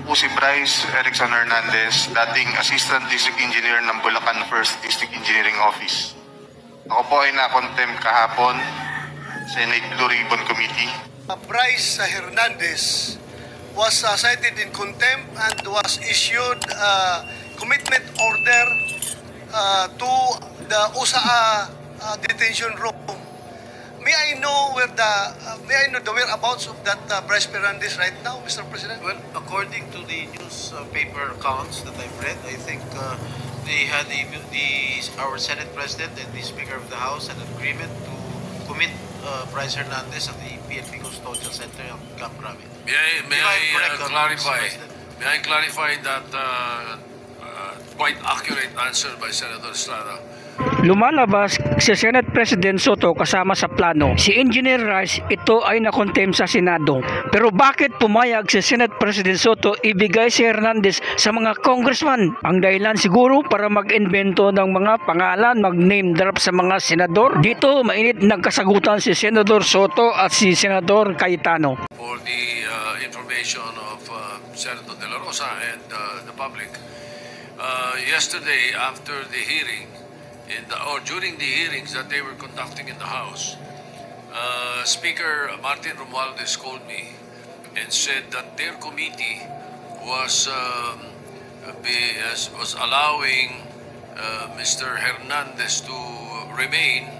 po si Bryce Erickson Hernandez, dating Assistant District Engineer ng Bulacan 1st District Engineering Office. Ako po ay na-contempt kahapon Senate Blue Ribbon Committee. Bryce Hernandez was cited in contempt and was issued a commitment order to the USAA detention room. May I know the whereabouts of that Bryce Hernandez right now, Mr. President? Well, according to the newspaper accounts that I've read, I think they had our Senate President and the Speaker of the House had an agreement to commit Bryce Hernandez at the PNP Custodial Center of Camp Rami. May I clarify that quite accurate answer by Senator Estrada. Lumalabas si Senate President Soto kasama sa plano. Si Engineer Rice, ito ay nakontempt sa Senado. Pero bakit pumayag si Senate President Soto ibigay si Hernandez sa mga congressman? Ang dahilan siguro para mag-invento ng mga pangalan, mag-name drop sa mga senador. Dito mainit nagkasagutan si Senador Soto at si Senador Cayetano. For the information of Senator De La Rosa and the public, yesterday after the hearing, or during the hearings that they were conducting in the House, Speaker Martin Romualdez called me and said that their committee was allowing Mr. Hernandez to remain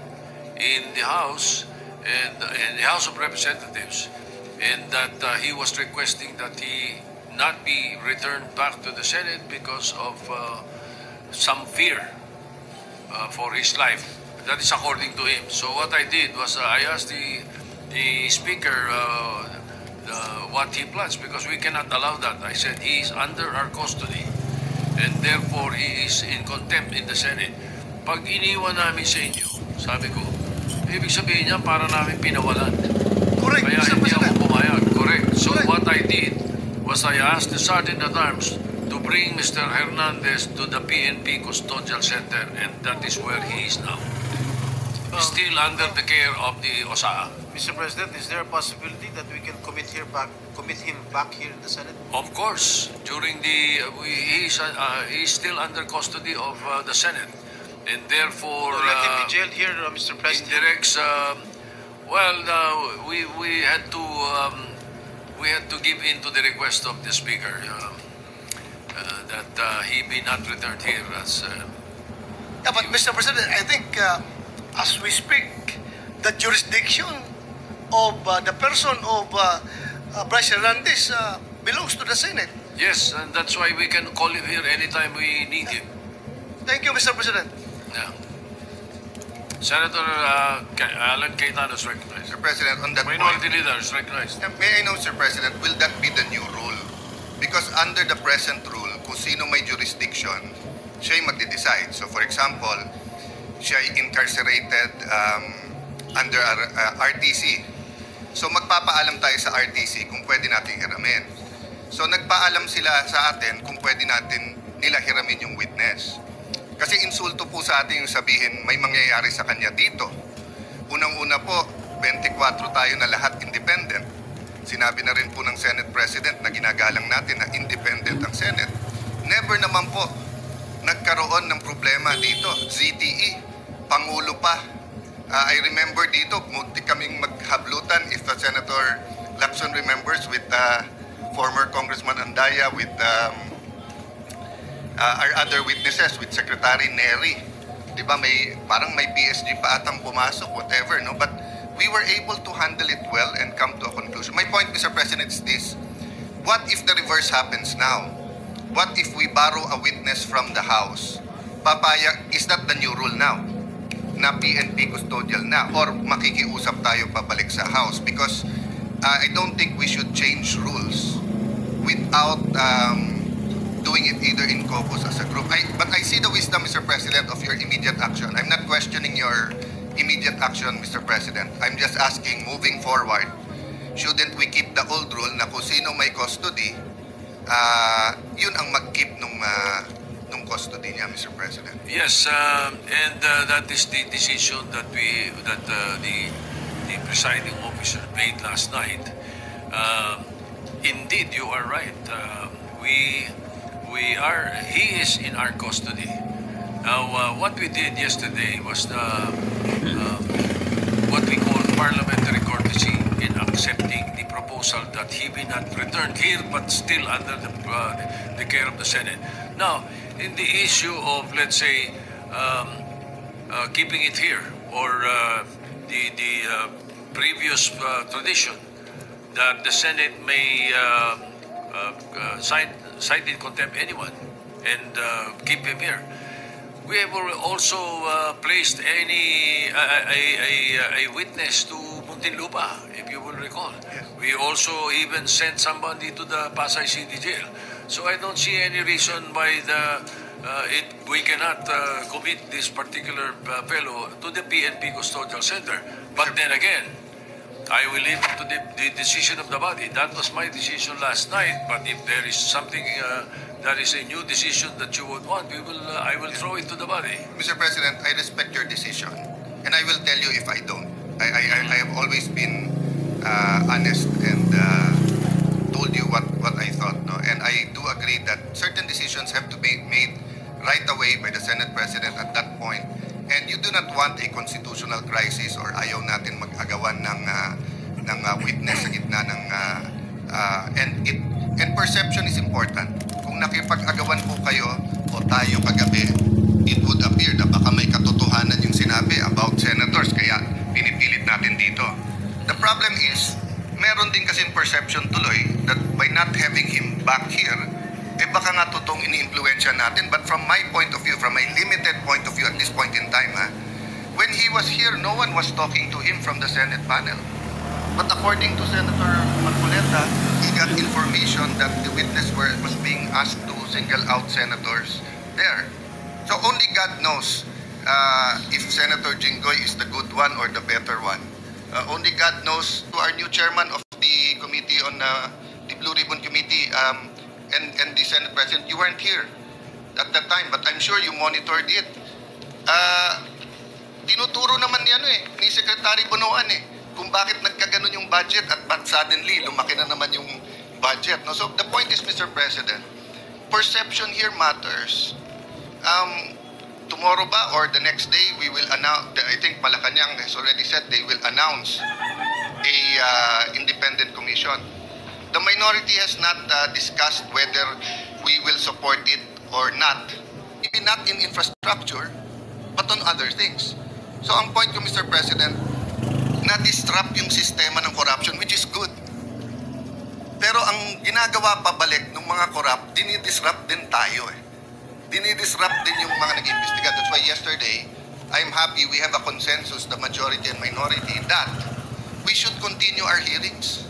in the House and in the House of Representatives, and that he was requesting that he not be returned back to the Senate because of some fear for his life. That is according to him. So what I did was I asked the Speaker what he plans, because we cannot allow that. I said he is under our custody and therefore he is in contempt in the Senate. Pag iniwan namin sa inyo, sabi ko, ibig sabihin niya para namin pinawalan. Correct. Kaya hindi ako pumayag. Correct. So what I did was I asked the Sergeant at Arms to bring Mr. Hernandez to the PNP Custodial Center, and that is where he is now. Still under the care of the OSAA. Mr. President, is there a possibility that we can commit him back here in the Senate? Of course, during the he is still under custody of the Senate, and therefore let him be jailed here, Mr. President. Indirects. We had to give in to the request of the Speaker. That he be not returned here as... Yeah, but Mr. President, I think as we speak, the jurisdiction of the person of Bryce Hernandez belongs to the Senate. Yes, and that's why we can call him here anytime we need him. Thank you, Mr. President. Yeah. Senator Alan Cayetano is recognized. Mr. President, on that Minority point, Leader is recognized. may I know, Sir President, will that be the new rule? Because under the present rule, kung sino may jurisdiction, siya yung magde-decide. So for example, siya ay incarcerated under RTC. So magpapaalam tayo sa RTC kung pwede natin hiramin. So nagpaalam sila sa atin kung pwede natin nila hiramin yung witness. Kasi insulto po sa atin yung sabihin may mangyayari sa kanya dito. Unang-una po, 24 tayo na lahat independent. Sinabi na rin po ng Senate President na ginagalang natin na independent ang Senate. Never naman po nagkaroon ng problema dito. ZTE, Pangulo pa. I remember dito, munti kaming maghablutan, if Senator Lacson remembers, with former Congressman Andaya, with our other witnesses, with Secretary Neri. Diba, parang may PSG pa atang pumasok, whatever, no? But we were able to handle it well and come to a conclusion. My point, Mr. President, is this. What if the reverse happens now? What if we borrow a witness from the House? Papayag, is that the new rule now? Na PNP custodial na? Or makikiusap tayo pabalik sa House? Because I don't think we should change rules without doing it either in caucus as a group. But I see the wisdom, Mr. President, of your immediate action. I'm not questioning your immediate action, Mr. President. I'm just asking, moving forward, shouldn't we keep the old rule na kung sino may custody, yun ang mag-keep nung custody niya, Mr. President? Yes, and that is the decision that the presiding officer made last night. Indeed, you are right. We he is in our custody. Now, what we did yesterday was what we call parliamentary courtesy in accepting the proposal that he be not returned here but still under the care of the Senate. Now, in the issue of, let's say, keeping it here, or the previous tradition that the Senate may cite in contempt anyone and keep him here. We have also placed a witness to Muntinlupa, if you will recall. Yes. We also even sent somebody to the Pasay City Jail. So I don't see any reason why we cannot commit this particular fellow to the PNP Custodial Center. But then again, I will leave it to the decision of the body. That was my decision last night. But if there is something that is a new decision that you would want, I will throw it to the body. Mr. President, I respect your decision, and I will tell you if I don't. I have always been honest and told you what I thought, no? And I do agree that certain decisions have to be made right away by the Senate President at that point. And you do not want a constitutional crisis or ayaw natin mag-agawan ng witness sa gitna ng and perception is important. Kung nakipag-agawan po kayo o tayo kagabi, it would appear na baka may katotohanan yung sinabi about senators kaya pinipilit natin dito. The problem is, meron din kasing perception tuloy that by not having him back here, baka nga totoong ini-influensya natin. But from my point of view, from my limited point of view at this point in time, when he was here, no one was talking to him from the Senate panel. But according to Senator Marcoleta, he got information that the witness was being asked to single out senators there. So only God knows if Senator Jinggoy is the good one or the better one. Only God knows. To our new chairman of the committee on the Blue Ribbon Committee, and the Senate President, you weren't here at that time, but I'm sure you monitored it. Tinuturo naman ni Secretary Bonoan kung bakit nagkaganon yung budget at ba't suddenly lumaki na naman yung budget. No? So the point is, Mr. President, perception here matters. Tomorrow ba or the next day, we will announce, I think Malacanang has already said they will announce a independent commission. The minority has not discussed whether we will support it or not. Maybe not in infrastructure, but on other things. So ang point ko, Mr. President, na-disrupt yung sistema ng corruption, which is good. Pero ang ginagawa pabalik ng mga corrupt, dinidisrupt din tayo Dinidisrupt din yung mga nag-imbestiga. That's why yesterday, I'm happy we have a consensus, the majority and minority, that we should continue our hearings.